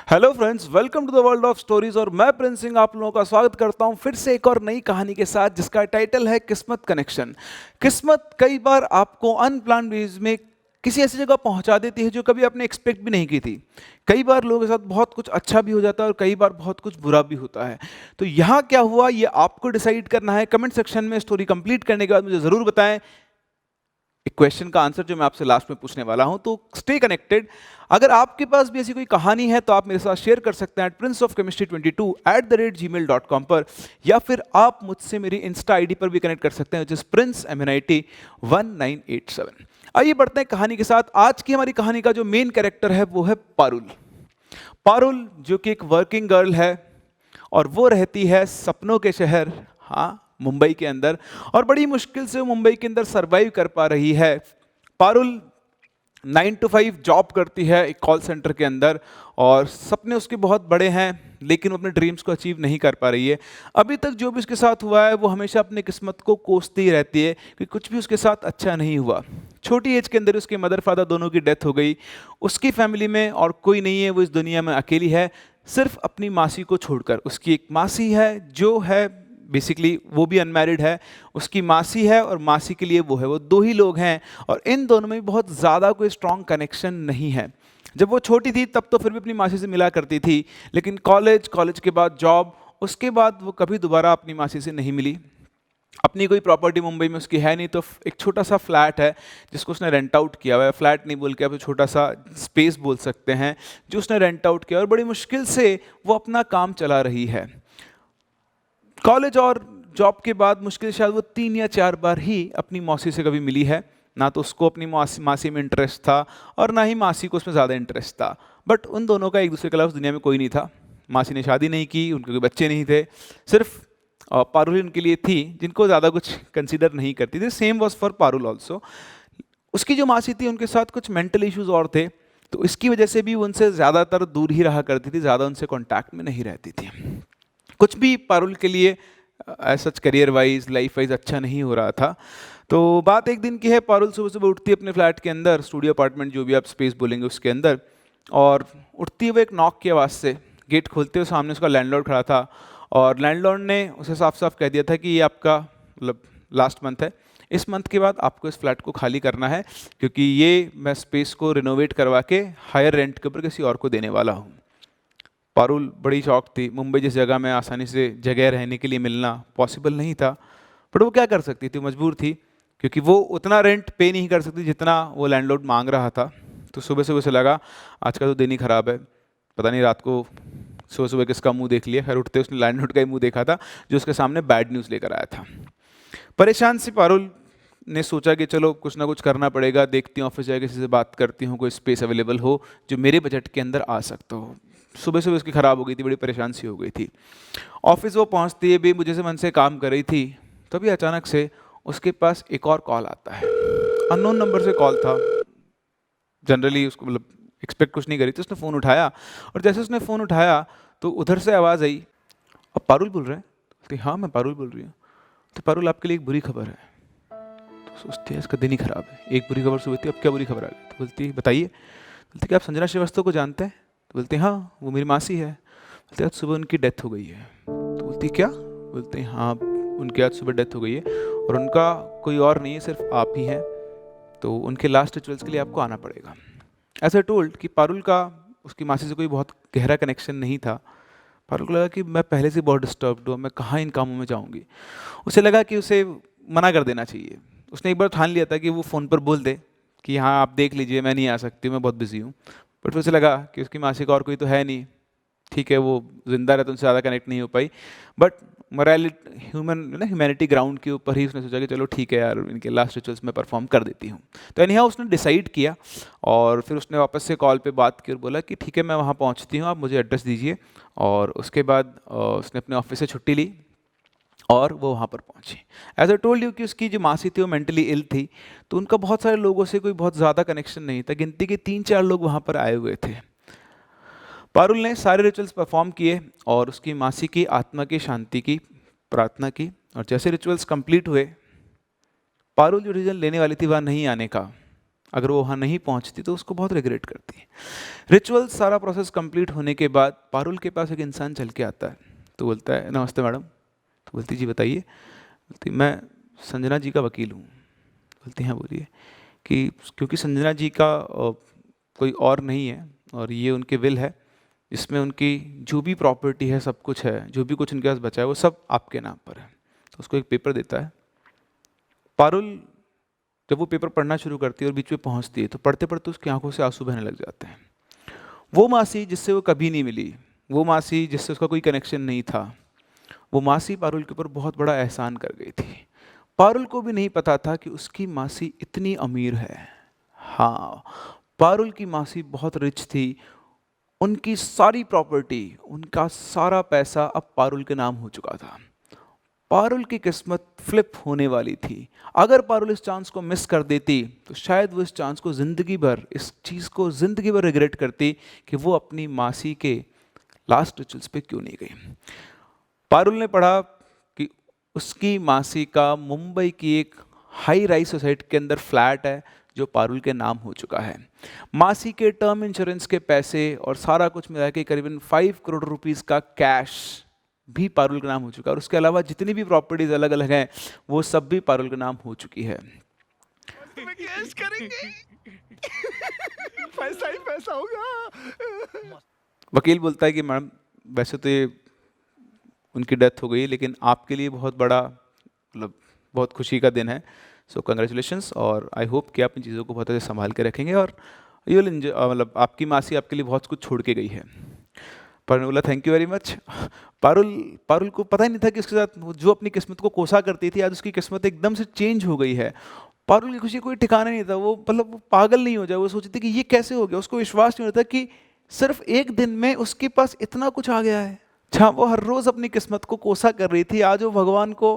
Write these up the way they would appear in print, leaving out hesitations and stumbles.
Hello friends, welcome to the world of stories. और मैं Prince Singh आप लोगों का स्वागत करता हूं फिर से एक और नई कहानी के साथ, जिसका टाइटल है किस्मत कनेक्शन। किस्मत कई बार आपको अनप्लान वेज में किसी ऐसी जगह पहुंचा देती है जो कभी आपने एक्सपेक्ट भी नहीं की थी। कई बार लोगों के साथ बहुत कुछ अच्छा भी हो जाता है और कई बार बहुत कुछ बुरा भी होता है। तो यहाँ क्या हुआ ये आपको डिसाइड करना है। कमेंट सेक्शन में स्टोरी कंप्लीट करने के बाद मुझे जरूर बताएं एक क्वेश्चन का आंसर जो मैं आपसे लास्ट में पूछने वाला हूं। तो स्टे कनेक्टेड। अगर आपके पास भी ऐसी कोई कहानी है तो आप मेरे साथ शेयर कर सकते हैं princeofchemistry22@gmail.com पर, या फिर आप मुझसे मेरी इंस्टा आईडी पर भी कनेक्ट कर सकते हैं, जिस princeMNIT1987। आइए बढ़ते हैं कहानी के साथ। आज की हमारी कहानी का जो मेन कैरेक्टर है वो है पारुल। पारुल जो कि एक वर्किंग गर्ल है और वो रहती है सपनों के शहर, हाँ, मुंबई के अंदर। और बड़ी मुश्किल से वो मुंबई के अंदर सरवाइव कर पा रही है। पारुल 9 to 5 जॉब करती है एक कॉल सेंटर के अंदर, और सपने उसके बहुत बड़े हैं, लेकिन वो अपने ड्रीम्स को अचीव नहीं कर पा रही है। अभी तक जो भी उसके साथ हुआ है वो हमेशा अपनी किस्मत को कोसती ही रहती है कि कुछ भी उसके साथ अच्छा नहीं हुआ। छोटी एज के अंदर उसके मदर फादर दोनों की डेथ हो गई। उसकी फैमिली में और कोई नहीं है, वो इस दुनिया में अकेली है, सिर्फ अपनी मासी को छोड़कर। उसकी एक मासी है जो है बेसिकली वो भी अनमैरिड है, उसकी मासी है और मासी के लिए वो है, वो दो ही लोग हैं। और इन दोनों में बहुत ज़्यादा कोई स्ट्रॉन्ग कनेक्शन नहीं है। जब वो छोटी थी तब तो फिर भी अपनी मासी से मिला करती थी, लेकिन कॉलेज के बाद जॉब, उसके बाद वो कभी दोबारा अपनी मासी से नहीं मिली। अपनी कोई प्रॉपर्टी मुंबई में उसकी है नहीं, तो एक छोटा सा फ्लैट है जिसको उसने रेंट आउट किया हुआ है। फ्लैट नहीं बोल के आप छोटा सा स्पेस बोल सकते हैं जो उसने रेंट आउट किया, और बड़ी मुश्किल से वो अपना काम चला रही है। कॉलेज और जॉब के बाद मुश्किल शायद वो 3 या 4 बार ही अपनी मौसी से कभी मिली है। ना तो उसको अपनी मासी में इंटरेस्ट था और ना ही मासी को उसमें ज़्यादा इंटरेस्ट था। बट उन दोनों का एक दूसरे के अलावा उस दुनिया में कोई नहीं था। मासी ने शादी नहीं की, उनके कोई बच्चे नहीं थे, सिर्फ पारुल उनके लिए थी जिनको ज़्यादा कुछ कंसिडर नहीं करती थी। Same was for Parul also. उसकी जो मासी थी उनके साथ कुछ मेंटल इश्यूज और थे, तो इसकी वजह से भी वो उनसे ज़्यादातर दूर ही रहा करती थी, ज़्यादा उनसे कॉन्टैक्ट में नहीं रहती थी। कुछ भी पारुल के लिए सच करियर वाइज लाइफ वाइज अच्छा नहीं हो रहा था। तो बात एक दिन की है, पारुल सुबह सुबह उठती है अपने फ्लैट के अंदर, स्टूडियो अपार्टमेंट जो भी आप स्पेस बोलेंगे उसके अंदर, और उठती है वो एक नॉक की आवाज़ से। गेट खोलते हुए सामने उसका लैंडलॉर्ड खड़ा था, और लैंडलॉर्ड ने उसे साफ साफ कह दिया था कि ये आपका मतलब लास्ट मंथ है, इस मंथ के बाद आपको इस फ्लैट को खाली करना है, क्योंकि ये मैं स्पेस को रिनोवेट करवा के हायर रेंट के ऊपर किसी और को देने वाला हूँ। पारुल बड़ी शौक थी। मुंबई जिस जगह में आसानी से जगह रहने के लिए मिलना पॉसिबल नहीं था, बट वो क्या कर सकती थी, मजबूर थी, क्योंकि वो उतना रेंट पे नहीं कर सकती जितना वो लैंडलॉर्ड मांग रहा था। तो सुबह सुबह से लगा आज का तो दिन ही खराब है, पता नहीं रात को सुबह सुबह किसका मुंह देख लिया। खैर उठते उसने लैंडलॉर्ड का ही मुंह देखा था जो उसके सामने बैड न्यूज़ लेकर आया था। परेशान सी पारुल ने सोचा कि चलो कुछ ना कुछ करना पड़ेगा, देखती हूँ ऑफिस जाकर किसी से बात करती हूँ, कोई स्पेस अवेलेबल हो जो मेरे बजट के अंदर आ सकता हो। सुबह सुबह उसकी ख़राब हो गई थी, बड़ी परेशान सी हो गई थी। ऑफिस वो पहुँचती है भी मुझे से मन से काम कर रही थी, तभी अचानक से उसके पास एक और कॉल आता है। अननोन नंबर से कॉल था, जनरली उसको मतलब एक्सपेक्ट कुछ नहीं करी थी। उसने फ़ोन उठाया, और जैसे उसने फ़ोन उठाया तो उधर से आवाज़ आई, अब पारुल बोल रहे हैं? बोलती हाँ मैं पारुल बोल रही हूँ। तो पारुल आपके लिए एक बुरी खबर है। तो सोचती है इसका दिन ही खराब है, एक बुरी खबर सुबह थी, अब क्या बुरी खबर आ गई? तो बोलती है बताइए। बोलती कि आप संजना श्रीवास्तव को जानते हैं? तो बोलते हैं हाँ वो मेरी मासी है। बोलते आज सुबह उनकी डेथ हो गई है। तो बोलती क्या? बोलते हैं हाँ उनकी आज सुबह डेथ हो गई है, और उनका कोई और नहीं है, सिर्फ आप ही हैं। तो उनके लास्ट रिचुअल्स के लिए आपको आना पड़ेगा। ऐसा टोल्ड कि पारुल का उसकी मासी से कोई बहुत गहरा कनेक्शन नहीं था। पारुल को लगा कि मैं पहले से बहुत डिस्टर्ब्ड हूँ, मैं कहाँ इन कामों में जाऊँगी। उसे लगा कि उसे मना कर देना चाहिए। उसने एक बार ठान लिया था कि वो फ़ोन पर बोल दे कि हाँ आप देख लीजिए मैं नहीं आ सकती हूँ, मैं बहुत बिजी हूँ। बट फिर उसे लगा कि उसकी मासी का और कोई तो है नहीं, ठीक है वो जिंदा रहे तो उनसे ज़्यादा कनेक्ट नहीं हो पाई। बट मोरालिटी ह्यूमैनिटी ग्राउंड के ऊपर ही उसने सोचा कि चलो ठीक है यार इनके लास्ट रिचुअल्स में परफॉर्म कर देती हूँ। तो एनीहाउ उसने डिसाइड किया, और फिर उसने वापस से कॉल पे बात की और बोला कि ठीक है मैं वहाँ पहुँचती हूँ, आप मुझे एड्रेस दीजिए। और उसके बाद उसने अपने ऑफिस से छुट्टी ली और वो वहाँ पर पहुँची। एज आई टोल्ड यू कि उसकी जो मासी थी वो मेंटली इल थी, तो उनका बहुत सारे लोगों से कोई बहुत ज़्यादा कनेक्शन नहीं था। गिनती के 3-4 लोग वहाँ पर आए हुए थे। पारुल ने सारे रिचुअल्स परफॉर्म किए और उसकी मासी की आत्मा की शांति की प्रार्थना की, और जैसे रिचुअल्स कंप्लीट हुए, पारुल जो डिसीजन लेने वाली थी वह नहीं आने का, अगर वो वहाँ नहीं पहुँचती तो उसको बहुत रिग्रेट करती है। रिचुअल सारा प्रोसेस कंप्लीट होने के बाद पारुल के पास एक इंसान चल के आता है, तो बोलता है नमस्ते मैडम। तो बोलती जी बताइए। बोलती मैं संजना जी का वकील हूँ। बोलती हैं बोलिए। कि क्योंकि संजना जी का कोई और नहीं है और ये उनके विल है, इसमें उनकी जो भी प्रॉपर्टी है, सब कुछ है, जो भी कुछ उनके पास बचा है वो सब आपके नाम पर है। तो उसको एक पेपर देता है। पारुल जब वो पेपर पढ़ना शुरू करती है और बीच में पहुंचती है तो पढ़ते पढ़ते उसकी आंखों से आंसू बहने लग जाते हैं। वो मासी जिससे वो कभी नहीं मिली, वो मासी जिससे उसका कोई कनेक्शन नहीं था, वो मासी पारुल के ऊपर बहुत बड़ा एहसान कर गई थी। पारुल को भी नहीं पता था कि उसकी मासी इतनी अमीर है। हाँ, पारुल की मासी बहुत रिच थी। उनकी सारी प्रॉपर्टी, उनका सारा पैसा अब पारुल के नाम हो चुका था। पारुल की किस्मत फ्लिप होने वाली थी। अगर पारुल इस चांस को मिस कर देती तो शायद वो इस चांस को ज़िंदगी भर, इस चीज़ को ज़िंदगी भर रिग्रेट करती कि वो अपनी मासी के लास्ट रिचुअल्स पे क्यों नहीं गई। पारुल ने पढ़ा कि उसकी मासी का मुंबई की एक हाई राइज सोसाइटी के अंदर फ्लैट है जो पारुल के नाम हो चुका है। मासी के टर्म इंश्योरेंस के पैसे और सारा कुछ मिला के करीबन 5 करोड़ रुपीस का कैश भी पारुल के नाम हो चुका है। और उसके अलावा जितनी भी प्रॉपर्टीज अलग अलग हैं वो सब भी पारुल के नाम हो चुकी है। पैसा ही पैसा होगा। वकील बोलता है कि मैडम वैसे तो ये उनकी डेथ हो गई, लेकिन आपके लिए बहुत बड़ा, मतलब बहुत खुशी का दिन है। सो कंग्रेचुलेशंस, और आई होप कि आप इन चीज़ों को बहुत अच्छे संभाल के रखेंगे और यू विल एंजॉय, मतलब आपकी मासी आपके लिए बहुत कुछ छोड़ के गई है। पारुल ने बोला thank you very much. Parul को पता ही नहीं था कि उसके साथ जो अपनी किस्मत को कोसा करती थी आज उसकी किस्मत एकदम से चेंज हो गई है। पारुल की खुशी कोई ठिकाना नहीं था। वो मतलब वो पागल नहीं हो जाए, वो सोचती थी कि ये कैसे हो गया। उसको विश्वास नहीं होता कि सिर्फ एक दिन में उसके पास इतना कुछ आ गया है। जहाँ वो हर रोज अपनी किस्मत को कोसा कर रही थी, आज वो भगवान को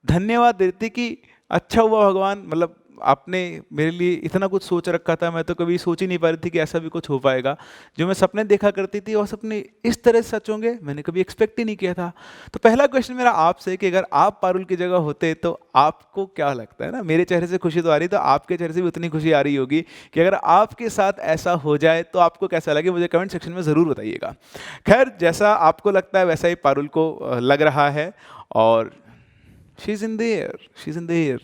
धन्यवाद देती कि अच्छा हुआ भगवान, मतलब आपने मेरे लिए इतना कुछ सोच रखा था, मैं तो कभी सोच ही नहीं पा रही थी कि ऐसा भी कुछ हो पाएगा। जो मैं सपने देखा करती थी और सपने इस तरह सच होंगे मैंने कभी एक्सपेक्ट ही नहीं किया था। तो पहला क्वेश्चन मेरा आपसे कि अगर आप पारुल की जगह होते तो आपको क्या लगता है ना, मेरे चेहरे से खुशी तो आ रही, तो आपके चेहरे से भी उतनी खुशी आ रही होगी कि अगर आपके साथ ऐसा हो जाए तो आपको कैसा लगे, मुझे कमेंट सेक्शन में ज़रूर बताइएगा। खैर जैसा आपको लगता है वैसा ही पारुल को लग रहा है और she is in the air,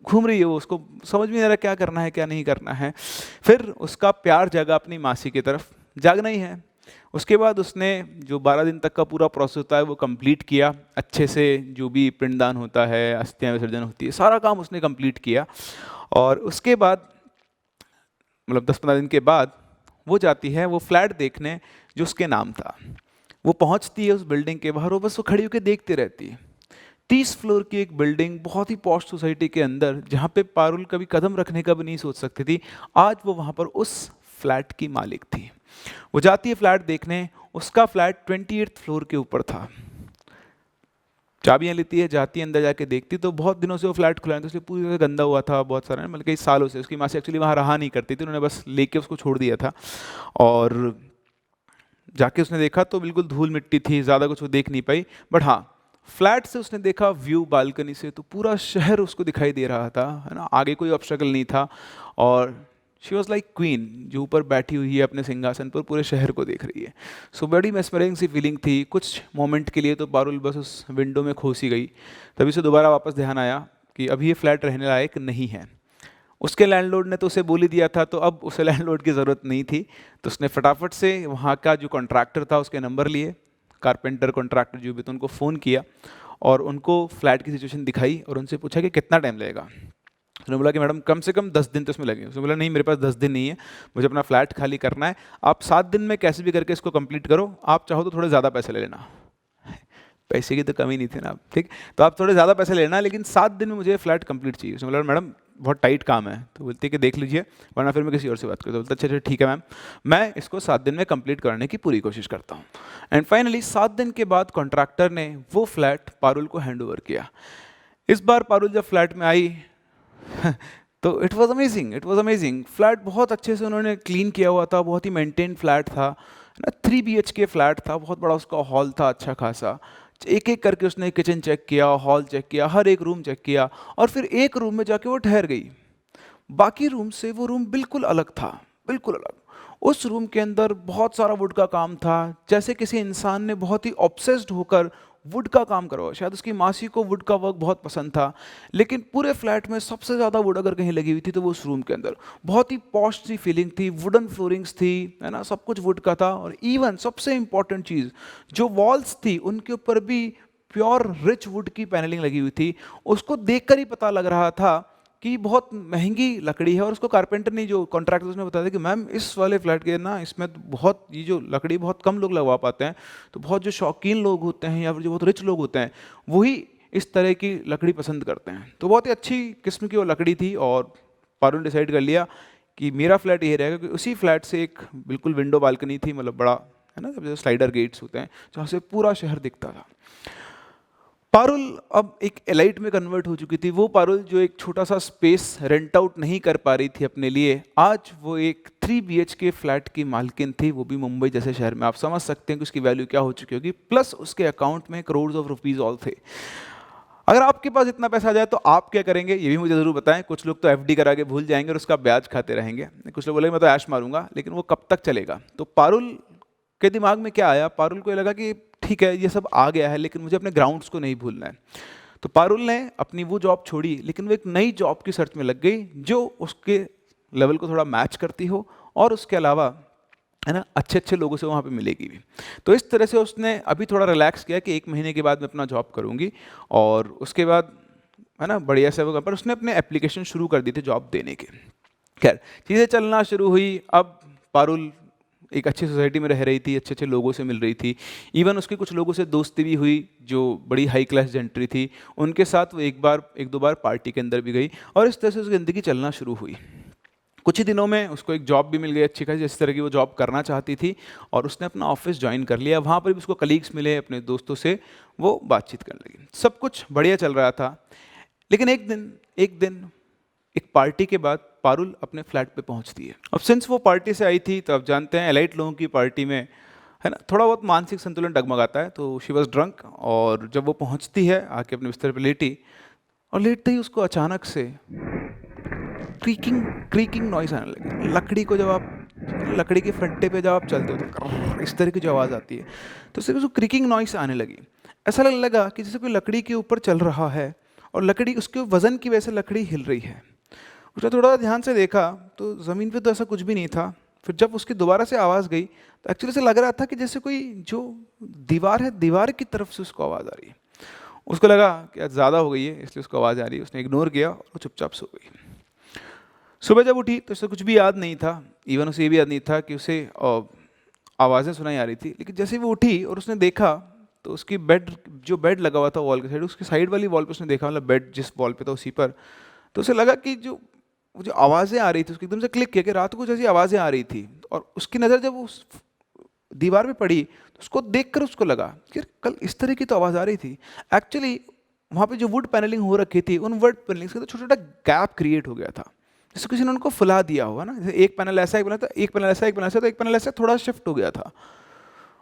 घूम रही है वो, उसको समझ में नहीं आ रहा क्या करना है क्या नहीं करना है। फिर उसका प्यार जागा अपनी मासी की तरफ, जागना ही है। उसके बाद उसने जो 12 दिन तक का पूरा प्रोसेस होता है वो कंप्लीट किया अच्छे से। जो भी पिंडदान होता है, अस्थियां विसर्जन होती है, सारा काम उसने कंप्लीट किया। और उसके बाद मतलब 10-15 दिन के बाद वो जाती है वो फ्लैट देखने जो उसके नाम था। वो पहुंचती है उस बिल्डिंग के बाहर, वो बस वो खड़ी होकर देखती रहती है। 30 फ्लोर की एक बिल्डिंग, बहुत ही पॉश सोसाइटी के अंदर, जहाँ पे पारुल कभी कदम रखने का भी नहीं सोच सकती थी, आज वो वहाँ पर उस फ्लैट की मालिक थी। वो जाती है फ्लैट देखने, उसका फ्लैट 28th फ्लोर के ऊपर था। चाबियाँ लेती है, जाती है, अंदर जाके देखती तो बहुत दिनों से वो फ्लैट खुला है, तो इसलिए पूरी तरह गंदा हुआ था, बहुत सारा, मतलब कई सालों से। उसकी माँ से एक्चुअली वहाँ रहा नहीं करती थी, उन्होंने बस लेके उसको छोड़ दिया था। और जाके उसने देखा तो बिल्कुल धूल मिट्टी थी, ज़्यादा कुछ वो देख नहीं पाई। बट हाँ, फ्लैट से उसने देखा व्यू बालकनी से, तो पूरा शहर उसको दिखाई दे रहा था, है ना, आगे कोई ऑब्स्टेकल नहीं था। और शी वॉज लाइक क्वीन, जो ऊपर बैठी हुई है अपने सिंहासन पर, पूरे शहर को देख रही है। सो बड़ी मेस्मराइजिंग सी फीलिंग थी। कुछ मोमेंट के लिए तो पारुल बस उस विंडो में खो सी गई। तभी से दोबारा वापस ध्यान आया कि अभी ये फ्लैट रहने लायक नहीं है। उसके लैंडलॉर्ड ने तो उसे बोल ही दिया था, तो अब उसे लैंडलॉर्ड की ज़रूरत नहीं थी। तो उसने फटाफट से वहाँ का जो कॉन्ट्रैक्टर था उसके नंबर लिए, कारपेंटर कॉन्ट्रैक्टर जो भी, तो उनको फ़ोन किया और उनको फ्लैट की सिचुएशन दिखाई और उनसे पूछा कि कितना टाइम लगेगा। उन्होंने बोला कि मैडम कम से कम 10 दिन तो इसमें लगे। उसने बोला नहीं, मेरे पास 10 दिन नहीं है, मुझे अपना फ्लैट खाली करना है, आप 7 दिन में कैसे भी करके इसको कंप्लीट करो, आप चाहो तो थोड़े ज़्यादा पैसे ले लेना। पैसे की तो कमी नहीं थी ना, ठीक, तो आप थोड़े ज़्यादा पैसे लेना, लेकिन 7 दिन में मुझे फ्लैट कंप्लीट चाहिए। उसने बोला मैडम बहुत टाइट काम है। तो बोलती है कि देख लीजिए, वरना फिर मैं किसी और से बात करता हूँ। बोलता अच्छा अच्छा ठीक है मैम, मैं इसको 7 दिन में कंप्लीट करने की पूरी कोशिश करता हूँ। एंड फाइनली 7 दिन के बाद कॉन्ट्रैक्टर ने वो फ्लैट पारुल को हैंड ओवर किया। इस बार पारुल जब फ्लैट में आई तो इट वॉज अमेजिंग। फ्लैट बहुत अच्छे से उन्होंने क्लीन किया हुआ था, बहुत ही मेंटेन फ्लैट था ना, 3 BHK फ्लैट था, बहुत बड़ा उसका हॉल था अच्छा खासा। एक एक करके उसने किचन चेक किया, हॉल चेक किया, हर एक रूम चेक किया, और फिर एक रूम में जाके वो ठहर गई। बाकी रूम से वो रूम बिल्कुल अलग था, बिल्कुल अलग। उस रूम के अंदर बहुत सारा वुड का काम था, जैसे किसी इंसान ने बहुत ही ऑब्सेस्ड होकर वुड का काम करा हो। शायद उसकी मासी को वुड का वर्क बहुत पसंद था, लेकिन पूरे फ्लैट में सबसे ज़्यादा वुड अगर कहीं लगी हुई थी तो वो उस रूम के अंदर। बहुत ही पॉश सी फीलिंग थी, वुडन फ्लोरिंग्स थी, है ना, सब कुछ वुड का था। और इवन सबसे इंपॉर्टेंट चीज़, जो वॉल्स थी उनके ऊपर भी प्योर रिच वुड की पैनलिंग लगी हुई थी। उसको देखकर ही पता लग रहा था कि बहुत महंगी लकड़ी है। और उसको कारपेंटर ने, जो कॉन्ट्रैक्टर, उसने बताया कि मैम इस वाले फ्लैट के ना, इसमें तो बहुत, ये जो लकड़ी बहुत कम लोग लगवा पाते हैं, तो बहुत जो शौकीन लोग होते हैं या फिर जो बहुत रिच लोग होते हैं वही इस तरह की लकड़ी पसंद करते हैं। तो बहुत ही अच्छी किस्म की वो लकड़ी थी। और पारुल ने डिसाइड कर लिया कि मेरा फ्लैट ये रहेगा, क्योंकि उसी फ्लैट से एक बिल्कुल विंडो बालकनी थी, मतलब बड़ा, है ना, जो स्लाइडर गेट्स होते हैं, जहाँ से पूरा शहर दिखता था। पारुल अब एक एलाइट में कन्वर्ट हो चुकी थी। वो पारुल जो एक छोटा सा स्पेस रेंट आउट नहीं कर पा रही थी अपने लिए, आज वो एक 3 BHK फ्लैट की मालकिन थी, वो भी मुंबई जैसे शहर में। आप समझ सकते हैं कि उसकी वैल्यू क्या हो चुकी होगी। प्लस उसके अकाउंट में करोड़ ऑफ रुपीज ऑल थे। अगर आपके पास इतना पैसा आ जाए तो आप क्या करेंगे, ये भी मुझे जरूर बताएं। कुछ लोग तो FD करा के भूल जाएंगे और उसका ब्याज खाते रहेंगे। कुछ लोग बोलेंगे मैं तो ऐश मारूंगा, लेकिन वो कब तक चलेगा। तो पारुल के दिमाग में क्या आया, पारुल को ये लगा कि ठीक है ये सब आ गया है, लेकिन मुझे अपने ग्राउंड्स को नहीं भूलना है। तो पारुल ने अपनी वो जॉब छोड़ी, लेकिन वो एक नई जॉब की सर्च में लग गई जो उसके लेवल को थोड़ा मैच करती हो, और उसके अलावा, है ना, अच्छे अच्छे लोगों से वहाँ पे मिलेगी भी। तो इस तरह से उसने अभी थोड़ा रिलैक्स किया कि 1 महीने के बाद मैं अपना जॉब करूँगी, और उसके बाद, है ना, बढ़िया से वो, पर उसने अपने एप्लीकेशन शुरू कर दी थी जॉब देने के। खैर, चीज़ें चलना शुरू हुई। अब पारुल एक अच्छी सोसाइटी में रह रही थी, अच्छे अच्छे लोगों से मिल रही थी। इवन उसके कुछ लोगों से दोस्ती भी हुई जो बड़ी हाई क्लास जेंट्री थी। उनके साथ वो एक दो बार पार्टी के अंदर भी गई, और इस तरह से उसकी ज़िंदगी चलना शुरू हुई। कुछ ही दिनों में उसको एक जॉब भी मिल गई अच्छी खासी, जिस तरह की वो जॉब करना चाहती थी, और उसने अपना ऑफिस ज्वाइन कर लिया। वहाँ पर भी उसको कलीग्स मिले, अपने दोस्तों से वो बातचीत करने लगी। सब कुछ बढ़िया चल रहा था। लेकिन एक दिन एक पार्टी के बाद पारुल अपने फ्लैट पे पहुंचती है। अब सिंस वो पार्टी से आई थी, तो आप जानते हैं एलाइट लोगों की पार्टी में, है ना, थोड़ा बहुत मानसिक संतुलन डगमगाता है। तो शी वॉज ड्रंक, और जब वो पहुंचती है आके अपने बिस्तर पे लेटी, और लेटते ही उसको अचानक से क्रीकिंग नॉइस आने लगी। लकड़ी को जब आप, लकड़ी के फंटे पे जब आप चलते हो तो इस तरह की जो आवाज़ आती है, तो सिर्फ उसको क्रीकिंग नॉइस आने लगी। ऐसा लगने लगा कि जैसे कोई लकड़ी के ऊपर चल रहा है, और लकड़ी, उसके वजन की वजह से लकड़ी हिल रही है। उसने थोड़ा ध्यान से देखा तो ज़मीन पे तो ऐसा कुछ भी नहीं था। फिर जब उसकी दोबारा से आवाज़ गई, तो एक्चुअली से लग रहा था कि जैसे कोई जो दीवार है, दीवार की तरफ से उसको आवाज़ आ रही है। उसको लगा कि आज ज़्यादा हो गई है, इसलिए उसको आवाज़ आ रही है। उसने इग्नोर किया और वो चुपचाप सो गई। सुबह जब उठी तो उसे कुछ भी याद नहीं था। इवन उसे ये भी याद नहीं था कि उसे आवाज़ें सुनाई आ रही थी। लेकिन जैसे वो उठी और उसने देखा, तो उसकी जो बेड लगा हुआ था वॉल के साइड, उसकी साइड वाली वॉल पे उसने देखा, मतलब बेड जिस वॉल पे था उसी पर, तो उसे लगा कि जो आवाज़ें आ रही थी, उसको एकदम से क्लिक किया कि रात को जैसी आवाज़ें आ रही थी। और उसकी नज़र जब उस दीवार पे पड़ी, तो उसको देखकर उसको लगा कि कल इस तरह की तो आवाज़ आ रही थी। एक्चुअली वहाँ पे जो वुड पैनलिंग हो रखी थी, उन वुड पैनलिंग्स का तो छोटा छोटा गैप क्रिएट हो गया था, जैसे किसी ने उनको फुला दिया होगा ना। जैसे एक पैनल ऐसा, एक पैनल, एक पैनल ऐसा, एक पैनल ऐसा, तो एक पैनल ऐसा थोड़ा शिफ्ट हो गया था।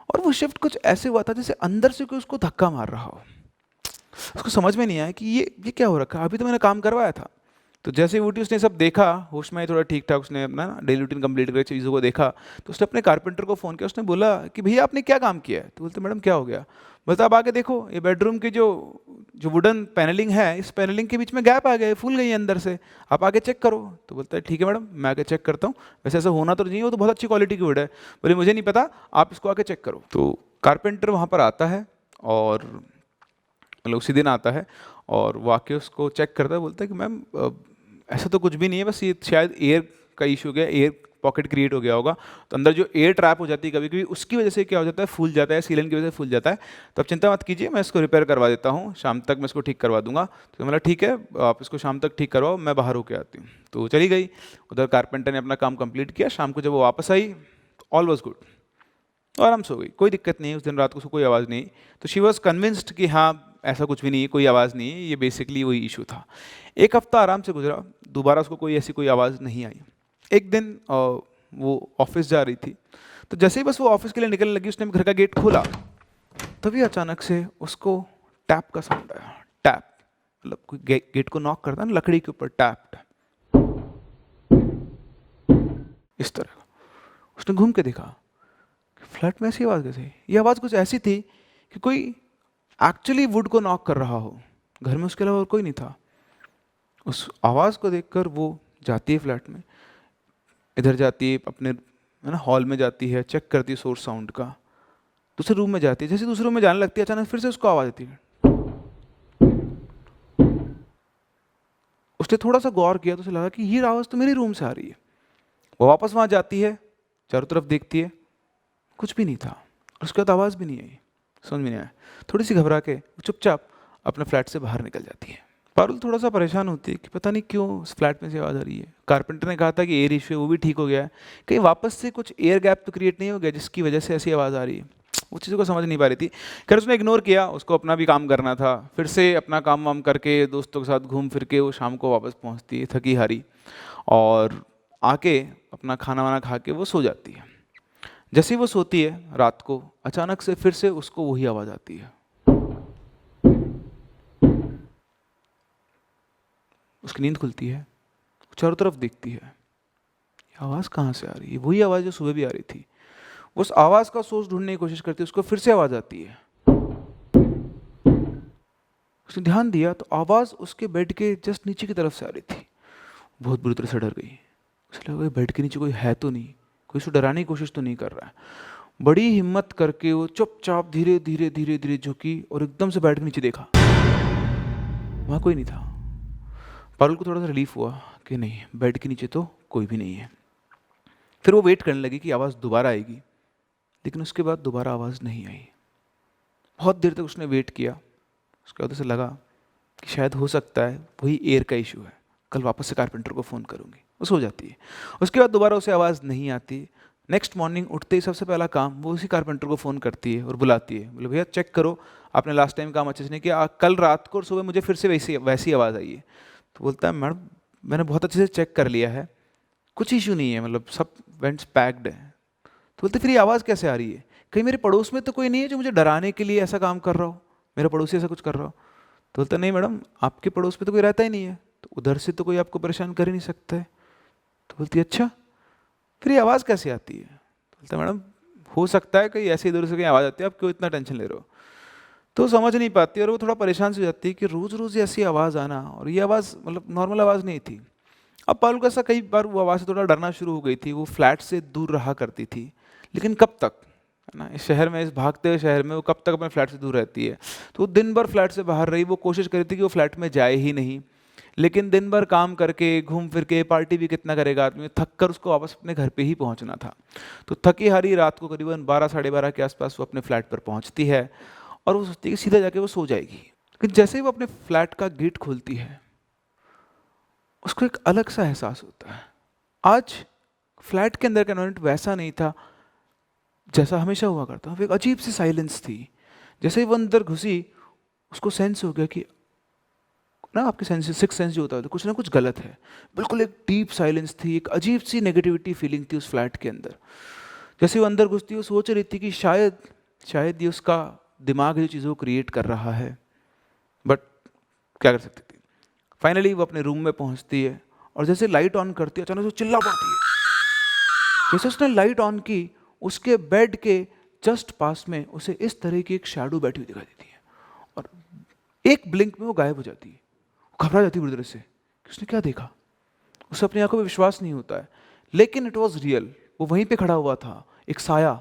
और वो शिफ्ट कुछ ऐसे हुआ था जैसे अंदर से कोई उसको धक्का मार रहा हो। उसको समझ में नहीं आया कि ये क्या हो रखा है, अभी तो मैंने काम करवाया था। तो जैसे ही उठी, उसने सब देखा, होश में थोड़ा ठीक ठाक, उसने अपना डेली रूटीन कंप्लीट करके चीज़ों को देखा। तो उसने अपने कारपेंटर को फ़ोन किया। उसने बोला कि भैया आपने क्या काम किया है? तो बोलते मैडम क्या हो गया? बोलता आप आके देखो, ये बेडरूम की जो वुडन पैनलिंग है, इस पैनलिंग के बीच में गैप आ गए, फूल गई है अंदर से, आप आके चेक करो। तो बोलता है ठीक है मैडम, मैं आके चेक करता हूँ। वैसे ऐसा होना तो नहीं, वो तो बहुत अच्छी क्वालिटी की वुड है। बोले मुझे नहीं पता, आप इसको आके चेक करो। तो कारपेंटर वहाँ पर आता है, और मतलब उसी दिन आता है, और वो आके उसको चेक करता है। बोलता है कि मैम ऐसा तो कुछ भी नहीं है, बस ये शायद एयर का इशू हो गया, एयर पॉकेट क्रिएट हो गया होगा। तो अंदर जो एयर ट्रैप हो जाती है कभी कभी, उसकी वजह से क्या हो जाता है, फूल जाता है, सीलन की वजह से फूल जाता है। तो आप चिंता मत कीजिए, मैं इसको रिपेयर करवा देता हूँ, शाम तक मैं इसको ठीक करवा दूंगा। तो मतलब ठीक है, आप इसको शाम तक ठीक करवाओ, मैं बाहर होके आती हूँ। तो चली गई उधर, कारपेंटर ने अपना काम कंप्लीट किया। शाम को जब वो वापस आई, ऑल वॉज गुड, आराम से हो गई, कोई दिक्कत नहीं है। उस दिन रात को उसको कोई आवाज़ नहीं। तो शी वॉज कन्विंस्ड कि हाँ ऐसा कुछ भी नहीं है, कोई आवाज़ नहीं है, ये बेसिकली वही इशू था। एक हफ्ता आराम से गुजरा, दोबारा उसको कोई ऐसी कोई आवाज़ नहीं आई। एक दिन वो ऑफिस जा रही थी, तो जैसे ही बस वो ऑफिस के लिए निकलने लगी, उसने घर का गेट खोला, तभी अचानक से उसको टैप का साउंड आया। टैप मतलब कोई गेट को नॉक करता है ना, लकड़ी के ऊपर, टैप टैप। इस तरह का। उसने घूम के देखा कि फ्लैट में ऐसी आवाज़ कैसे? ये आवाज़ कुछ ऐसी थी कि कोई एक्चुअली वुड को नॉक कर रहा हो। घर में उसके अलावा और कोई नहीं था। उस आवाज़ को देखकर वो जाती है फ्लैट में, इधर जाती है अपने है ना हॉल में जाती है, चेक करती है सोर्स साउंड का, दूसरे रूम में जाती है। जैसे दूसरे रूम में जाने लगती है अचानक फिर से उसको आवाज़ आती है। उसने थोड़ा सा गौर किया तो उसे लगा कि ये आवाज़ तो मेरे रूम से आ रही है। वो वापस वहाँ जाती है, चारों तरफ देखती है, कुछ भी नहीं था। उसके बाद आवाज़ भी नहीं आई, समझ में नहीं आया। थोड़ी सी घबरा के चुपचाप अपने फ्लैट से बाहर निकल जाती है। पारुल थोड़ा सा परेशान होती है कि पता नहीं क्यों उस फ्लैट में से आवाज़ आ रही है। कारपेंटर ने कहा था कि एयर इशू है, वो भी ठीक हो गया है, कहीं वापस से कुछ एयर गैप तो क्रिएट नहीं हो गया जिसकी वजह से ऐसी आवाज़ आ रही है। वो चीज़ों को समझ नहीं पा रही थी। खैर उसने इग्नोर किया, उसको अपना भी काम करना था। फिर से अपना काम वाम करके दोस्तों के साथ घूम फिर के वो शाम को वापस पहुँचती है थकी हारी, और आके अपना खाना वाना खा के वो सो जाती है। जैसे ही वो सोती है रात को, अचानक से फिर से उसको वही आवाज़ आती है। उसकी नींद खुलती है, चारों तरफ देखती है, ये आवाज़ कहाँ से आ रही है? वही आवाज़ जो सुबह भी आ रही थी। वो उस आवाज़ का सोर्स ढूंढने की कोशिश करती है, उसको फिर से आवाज़ आती है। उसने ध्यान दिया तो आवाज़ उसके बेड के जस्ट नीचे की तरफ से आ रही थी। बहुत बुरी तरह से डर गई। उसे लगा बेड के नीचे कोई है तो नहीं, कोई उसको डराने की कोशिश तो नहीं कर रहा है। बड़ी हिम्मत करके वो चुपचाप धीरे धीरे धीरे धीरे झुकी और एकदम से बेड के नीचे देखा, वहाँ कोई नहीं था। पारुल को थोड़ा सा रिलीफ हुआ कि नहीं, बेड के नीचे तो कोई भी नहीं है। फिर वो वेट करने लगी कि आवाज़ दोबारा आएगी, लेकिन उसके बाद दोबारा आवाज़ नहीं आई। बहुत देर तक उसने वेट किया। उसके बाद उसे लगा कि शायद हो सकता है वही एयर का इशू है, कल वापस से कारपेंटर को फ़ोन करूँगी। वो सो जाती है। उसके बाद दोबारा उसे आवाज़ नहीं आती। नेक्स्ट मॉर्निंग उठते ही सबसे पहला काम वो उसी कारपेंटर को फ़ोन करती है और बुलाती है। बोले भैया चेक करो, आपने लास्ट टाइम काम अच्छे से नहीं किया, कल रात को और सुबह मुझे फिर से वैसी आवाज़ आई है। तो बोलता है मैडम मैंने बहुत अच्छे से चेक कर लिया है, कुछ इशू नहीं है, मतलब सब वेंट्स पैक्ड है। तो बोलते फिर ये आवाज़ कैसे आ रही है? कहीं मेरे पड़ोस में तो कोई नहीं है जो मुझे डराने के लिए ऐसा काम कर रहा हो, मेरा पड़ोसी ऐसा कुछ कर रहा हो? तो बोलता नहीं मैडम, आपके पड़ोस में तो कोई रहता ही नहीं है, तो उधर से तो कोई आपको परेशान कर ही नहीं सकता है। तो बोलती अच्छा, फिर ये आवाज़ कैसे आती है? तो बोलता मैडम हो सकता है कहीं ऐसे इधर से कहीं आवाज़ आती है, आप क्यों इतना टेंशन ले रहे हो? तो समझ नहीं पाती और वो थोड़ा परेशान से हो जाती है कि रोज़ रोज़ ऐसी आवाज़ आना, और ये आवाज़ मतलब नॉर्मल आवाज़ नहीं थी। अब पारुल को ऐसा कई बार वो आवाज़ से थोड़ा डरना शुरू हो गई थी। वो फ्लैट से दूर रहा करती थी, लेकिन कब तक, है ना, इस शहर में, इस भागते हुए शहर में वो कब तक अपने फ्लैट से दूर रहती है? तो वो दिन भर फ्लैट से बाहर रही। वो कोशिश करी थी कि वो फ्लैट में जाए ही नहीं, लेकिन दिन भर काम करके घूम फिर के पार्टी भी कितना करेगा आदमी, थक कर उसको वापस अपने घर पे ही पहुंचना था। तो थकी हारी रात को करीबन 12 साढ़े 12 के आसपास वो अपने फ्लैट पर पहुंचती है और वो सोचती है कि सीधा जाके वो सो जाएगी। लेकिन जैसे ही वो अपने फ्लैट का गेट खोलती है, उसको एक अलग सा एहसास होता है। आज फ्लैट के अंदर का एनवायरनमेंट वैसा नहीं था जैसा हमेशा हुआ करता। वो एक अजीब सी साइलेंस थी। जैसे ही वो अंदर घुसी, उसको सेंस हो गया कि ना, आपके सेंस, सिक्स सेंस जो होता है, तो कुछ ना कुछ गलत है। बिल्कुल एक डीप साइलेंस थी, एक अजीब सी नेगेटिविटी फीलिंग थी उस फ्लैट के अंदर। जैसे वो अंदर घुसती, वो सोच रही थी कि शायद ये उसका दिमाग जो चीज़ों को क्रिएट कर रहा है, बट क्या कर सकती थी। फाइनली वो अपने रूम में पहुंचती है और जैसे लाइट ऑन करती है, अचानक वो चिल्ला पड़ती है। जैसे उसने लाइट ऑन की, उसके बेड के जस्ट पास में उसे इस तरह की एक शैडो बैठी हुई दिखाई देती है और एक ब्लिंक में वो गायब हो जाती है। वो घबरा जाती है बुरी तरह से कि उसने क्या देखा। उसे अपनी आंखों पे विश्वास नहीं होता है, लेकिन इट वॉज रियल। वो वहीं पे खड़ा हुआ था, एक साया,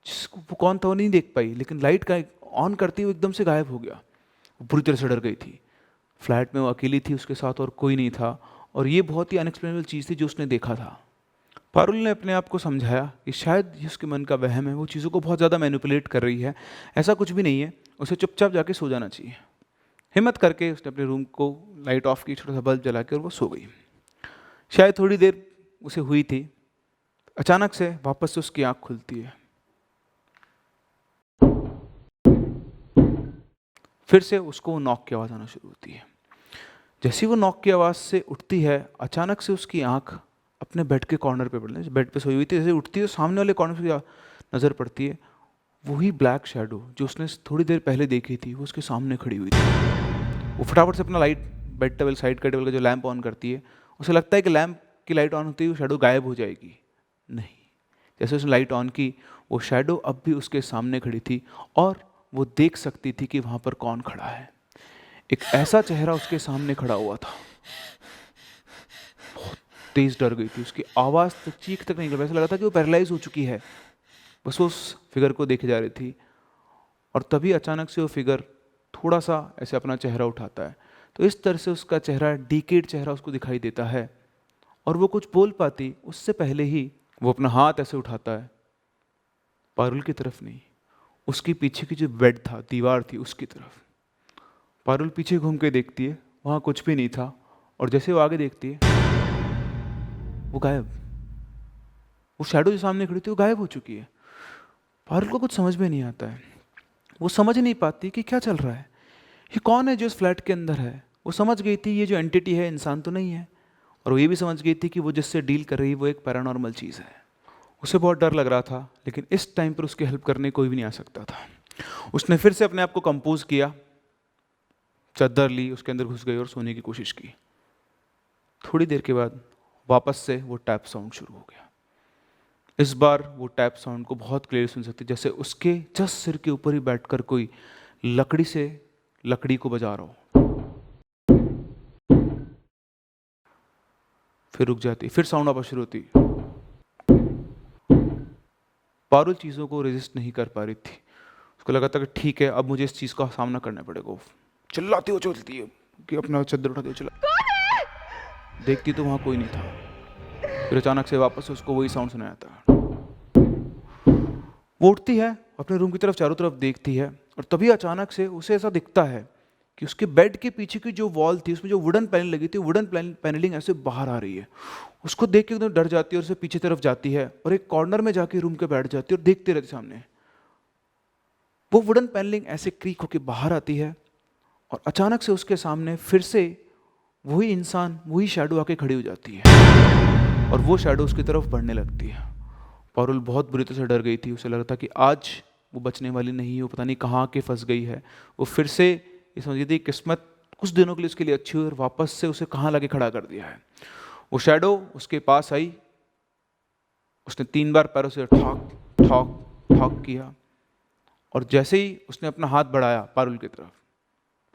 जिसको वो कौन था वो नहीं देख पाई, लेकिन लाइट का ऑन करते ही वो एकदम से गायब हो गया। वो बुरी तरह से डर गई थी। फ्लैट में वो अकेली थी, उसके साथ और कोई नहीं था, और ये बहुत ही अनएक्सप्लेनेबल चीज़ थी जो उसने देखा था। पारुल ने अपने आप को समझाया कि शायद ये उसके मन का वहम है, वो चीज़ों को बहुत ज़्यादा मैनिपुलेट कर रही है, ऐसा कुछ भी नहीं है, उसे चुपचाप जाके सो जाना चाहिए। हिम्मत करके उसने अपने रूम को लाइट ऑफ की, छोटा सा बल्ब जला के, और वो सो गई। शायद थोड़ी देर उसे हुई थी, अचानक से वापस से उसकी आँख खुलती है। फिर से उसको नॉक की आवाज़ आना शुरू होती है। जैसी वो नॉक की आवाज़ से उठती है, अचानक से उसकी आँख अपने बेड के कॉर्नर पे पड़ती है। बेड पे सोई हुई थी, जैसे उठती है सामने वाले कॉर्नर पे नज़र पड़ती है, वही ब्लैक शैडो जो उसने थोड़ी देर पहले देखी थी, वो उसके सामने खड़ी हुई थी। वो फटाफट से अपना लाइट, बेड टेबल, साइड का टेबल का जो लैंप ऑन करती है। उसे लगता है कि लैंप कि लाइट ऑन होती है वो शैडो गायब हो जाएगी, नहीं। जैसे उसने लाइट ऑन की, वो शैडो अब भी उसके सामने खड़ी थी और वो देख सकती थी कि वहाँ पर कौन खड़ा है। एक ऐसा चेहरा उसके सामने खड़ा हुआ था। बहुत तेज डर गई थी, उसकी आवाज़ तक, चीख तक नहीं निकल, ऐसा लगा था कि वो पैरालाइज हो चुकी है। बस वो उस फिगर को देखे जा रही थी और तभी अचानक से वो फिगर थोड़ा सा ऐसे अपना चेहरा उठाता है। तो इस तरह से उसका चेहरा, डीकेड चेहरा उसको दिखाई देता है और वो कुछ बोल पाती उससे पहले ही वो अपना हाथ ऐसे उठाता है, पारुल की तरफ नहीं, उसके पीछे की जो बेड था, दीवार थी, उसकी तरफ। पारुल पीछे घूम के देखती है, वहाँ कुछ भी नहीं था और जैसे वो आगे देखती है, वो गायब। वो शैडो जो सामने खड़ी थी वो गायब हो चुकी है। पारुल को कुछ समझ में नहीं आता है, वो समझ नहीं पाती कि क्या चल रहा है, ये कौन है जो इस फ्लैट के अंदर है। वो समझ गई थी ये जो एंटिटी है इंसान तो नहीं है, और वो ये भी समझ गई थी कि वो जिससे डील कर रही है वो एक पैरानॉर्मल चीज़ है। उसे बहुत डर लग रहा था, लेकिन इस टाइम पर उसकी हेल्प करने कोई भी नहीं आ सकता था। उसने फिर से अपने आप को कंपोज किया, चादर ली, उसके अंदर घुस गई और सोने की कोशिश की। थोड़ी देर के बाद वापस से वो टैप साउंड शुरू हो गया। इस बार वो टैप साउंड को बहुत क्लियर सुन सकती, जैसे उसके जस्ट सिर के ऊपर ही बैठकर कोई लकड़ी से लकड़ी को बजा रहा हो। फिर रुक जाती, फिर साउंड वापस शुरू होती। पारुल चीज़ों को रेजिस्ट नहीं कर पा रही थी। उसको लगा था कि ठीक है, अब मुझे इस चीज़ का सामना करना पड़ेगा। चिल्लाती हो चलती है कि अपना चद्दर उठाती हो, चिल्ला। देखती तो वहाँ कोई नहीं था। फिर अचानक से वापस से उसको वही साउंड सुनाया था। वो उठती है, अपने रूम की तरफ चारों तरफ देखती है और तभी अचानक से उसे ऐसा दिखता है कि उसके बेड के पीछे की जो वॉल थी उसमें जो वुडन पैनल लगी थी, वुडन पैनलिंग ऐसे बाहर आ रही है। उसको देख के एकदम डर जाती है और उसे पीछे तरफ जाती है और एक कॉर्नर में जाके रूम के बैठ जाती है और देखते रहती सामने। वो वुडन पैनलिंग ऐसे क्रीक होके बाहर आती है और अचानक से उसके सामने फिर से वही इंसान, वही शैडो आके खड़ी हो जाती है और वो शैडो उसकी तरफ बढ़ने लगती है। पारुल बहुत बुरी तरह से डर गई थी। उसे लग रहा था कि आज वो बचने वाली नहीं है, वो पता नहीं कहाँ के फंस गई है। वो फिर से ये समझी थी किस्मत कुछ दिनों के लिए उसके लिए अच्छी हुई और वापस से उसे कहाँ लाके खड़ा कर दिया है। वो शैडो उसके पास आई, उसने 3 बार पैरों से ठॉक ठॉक ठॉक किया और जैसे ही उसने अपना हाथ बढ़ाया पारुल की तरफ,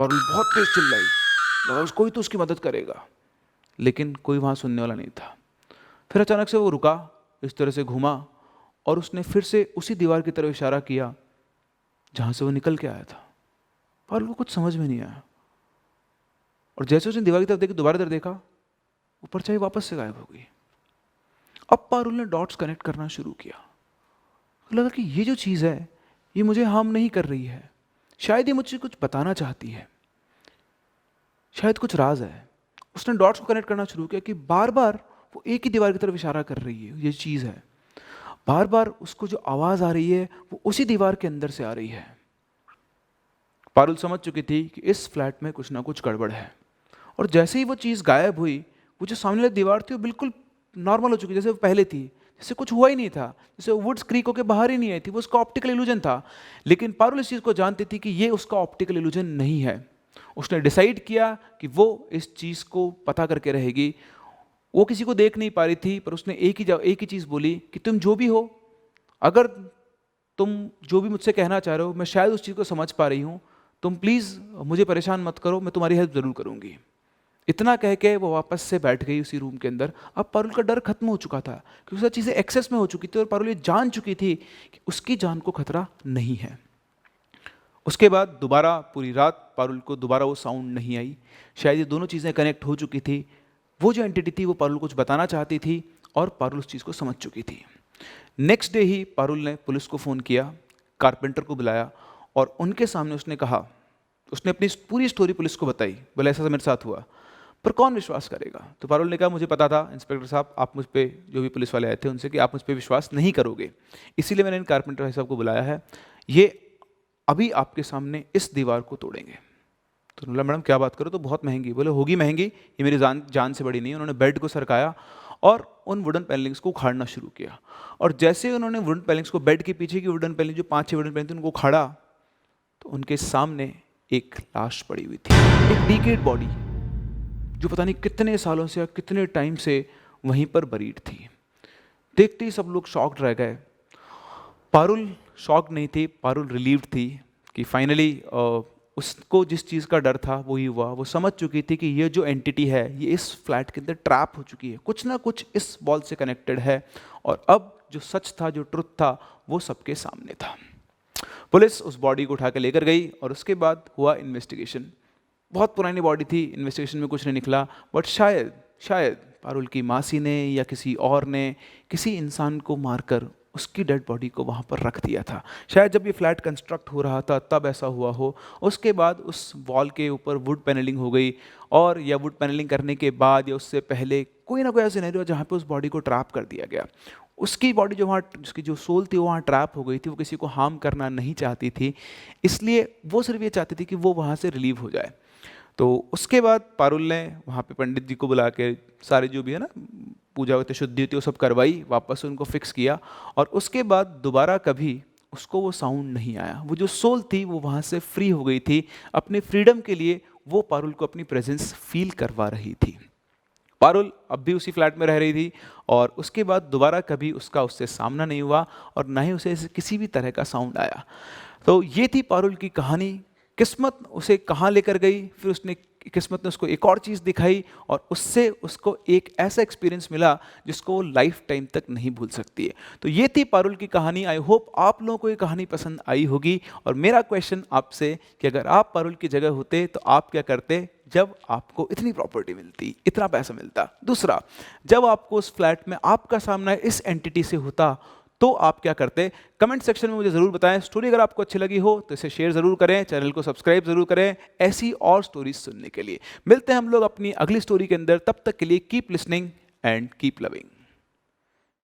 पारुल बहुत तेज चिल्लाई, लगा कोई तो उसकी मदद करेगा, लेकिन कोई वहाँ सुनने वाला नहीं था। फिर अचानक से वो रुका, इस तरह से घूमा और उसने फिर से उसी दीवार की तरफ इशारा किया जहाँ से वो निकल के आया था। पारुल को कुछ समझ में नहीं आया और जैसे उसने दीवार की तरफ देखी, दोबारा इधर देखा, वो परछाई वापस से गायब हो गई। अब पारुल ने डॉट्स कनेक्ट करना शुरू किया। लगा कि ये जो चीज़ है ये मुझे हार्म नहीं कर रही है, शायद ये मुझे कुछ बताना चाहती है, शायद कुछ राज है। उसने डॉट्स को कनेक्ट करना शुरू किया कि बार बार वो एक ही दीवार की तरफ इशारा कर रही है, ये चीज़ है। बार बार उसको जो आवाज़ आ रही है वो उसी दीवार के अंदर से आ रही है। पारुल समझ चुकी थी कि इस फ्लैट में कुछ ना कुछ गड़बड़ है और जैसे ही वो चीज़ गायब हुई, वो जो सामने वाली दीवार थी वो बिल्कुल नॉर्मल हो चुकी, जैसे वो पहले थी, जैसे कुछ हुआ ही नहीं था, जैसे वुड्स क्रीक होकर बाहर ही नहीं आई थी। वो उसका ऑप्टिकल इल्यूजन था, लेकिन पारुल इस चीज़ को जानती थी कि ये उसका ऑप्टिकल इल्यूजन नहीं है। उसने डिसाइड किया कि वो इस चीज़ को पता करके रहेगी। वो किसी को देख नहीं पा रही थी, पर उसने एक ही चीज़ बोली कि तुम जो भी हो, अगर तुम जो भी मुझसे कहना चाह रहे हो, मैं शायद उस चीज़ को समझ पा रही हूँ, तुम प्लीज़ मुझे परेशान मत करो, मैं तुम्हारी हेल्प ज़रूर करूँगी। इतना कह के वो वापस से बैठ गई उसी रूम के अंदर। अब पारुल का डर खत्म हो चुका था क्योंकि सब चीज़ें एक्सेस में हो चुकी थी और पारुल ये जान चुकी थी कि उसकी जान को खतरा नहीं है। उसके बाद दोबारा पूरी रात पारुल को दोबारा वो साउंड नहीं आई। शायद ये दोनों चीज़ें कनेक्ट हो चुकी थी। वो जो एंटिटी थी वो पारुल को कुछ बताना चाहती थी और पारुल उस चीज़ को समझ चुकी थी। नेक्स्ट डे ही पारुल ने पुलिस को फ़ोन किया, कारपेंटर को बुलाया और उनके सामने उसने कहा, उसने अपनी पूरी स्टोरी पुलिस को बताई। बोले ऐसा मेरे साथ हुआ, पर कौन विश्वास करेगा। तो पारुल ने कहा मुझे पता था इंस्पेक्टर साहब, आप मुझ पे, जो भी पुलिस वाले आए थे उनसे, कि आप मुझ पे विश्वास नहीं करोगे, इसीलिए मैंने इन कारपेंटर भाई साहब को बुलाया है। ये अभी आपके सामने इस दीवार को तोड़ेंगे। तो बोला मैडम क्या बात करो, तो बहुत महंगी। बोले होगी महंगी, ये मेरी जान से बड़ी नहीं। उन्होंने बेड को सरकाया और उन वुडन पैनलिंग्स को उखाड़ना शुरू किया और जैसे उन्होंने वुडन पैनलिंग्स को, बेड के पीछे की वुडन पैनलिंग जो 5-6 वुडन पैनलिंग थी, उनको उखाड़ा तो उनके सामने एक लाश पड़ी हुई थी, एक डीकेड बॉडी जो पता नहीं कितने सालों से या कितने टाइम से वहीं पर बरीड थी। देखते ही सब लोग शॉक्ड रह गए। पारुल शॉक नहीं थी, पारुल रिलीव्ड थी कि फाइनली उसको जिस चीज़ का डर था वही हुआ। वो समझ चुकी थी कि ये जो एंटिटी है ये इस फ्लैट के अंदर ट्रैप हो चुकी है, कुछ ना कुछ इस बॉल से कनेक्टेड है, और अब जो सच था, जो ट्रुथ था, वो सबके सामने था। पुलिस उस बॉडी को उठा के लेकर गई और उसके बाद हुआ इन्वेस्टिगेशन। बहुत पुरानी बॉडी थी, इन्वेस्टिगेशन में कुछ नहीं निकला, बट शायद पारुल की मासी ने या किसी और ने किसी इंसान को मारकर उसकी डेड बॉडी को वहाँ पर रख दिया था। शायद जब ये फ्लैट कंस्ट्रक्ट हो रहा था तब ऐसा हुआ हो। उसके बाद उस वॉल के ऊपर वुड पैनलिंग हो गई, और या वुड पैनलिंग करने के बाद या उससे पहले कोई ना कोई ऐसा सिनेरियो जहाँ पे उस बॉडी को ट्रैप कर दिया गया। उसकी बॉडी जो वहाँ, उसकी जो सोल थी वो वहाँ ट्रैप हो गई थी। वो किसी को हार्म करना नहीं चाहती थी, इसलिए वो सिर्फ ये चाहती थी कि वो वहाँ से रिलीव हो जाए। तो उसके बाद पारुल ने वहाँ पे पंडित जी को बुला के सारे जो भी है ना पूजा होती, शुद्धि होती, वो सब करवाई, वापस उनको फिक्स किया, और उसके बाद दोबारा कभी उसको वो साउंड नहीं आया। वो जो सोल थी वो वहाँ से फ्री हो गई थी। अपने फ्रीडम के लिए वो पारुल को अपनी प्रेजेंस फील करवा रही थी। पारुल अब भी उसी फ्लैट में रह रही थी, और उसके बाद दोबारा कभी उससे सामना नहीं हुआ, और ना ही उसे किसी भी तरह का साउंड आया। तो ये थी पारुल की कहानी। किस्मत उसे कहाँ लेकर गई, फिर किस्मत ने उसको एक और चीज़ दिखाई, और उससे उसको एक ऐसा एक्सपीरियंस मिला जिसको वो लाइफ टाइम तक नहीं भूल सकती है। तो ये थी पारुल की कहानी। आई होप आप लोगों को ये कहानी पसंद आई होगी। और मेरा क्वेश्चन आपसे कि अगर आप पारुल की जगह होते तो आप क्या करते जब आपको इतनी प्रॉपर्टी मिलती, इतना पैसा मिलता। दूसरा, जब आपको उस फ्लैट में आपका सामना इस एंटिटी से होता तो आप क्या करते? कमेंट सेक्शन में मुझे ज़रूर बताएं। स्टोरी अगर आपको अच्छी लगी हो तो इसे शेयर ज़रूर करें, चैनल को सब्सक्राइब ज़रूर करें ऐसी और स्टोरीज सुनने के लिए। मिलते हैं हम लोग अपनी अगली स्टोरी के अंदर, तब तक के लिए keep listening and keep loving.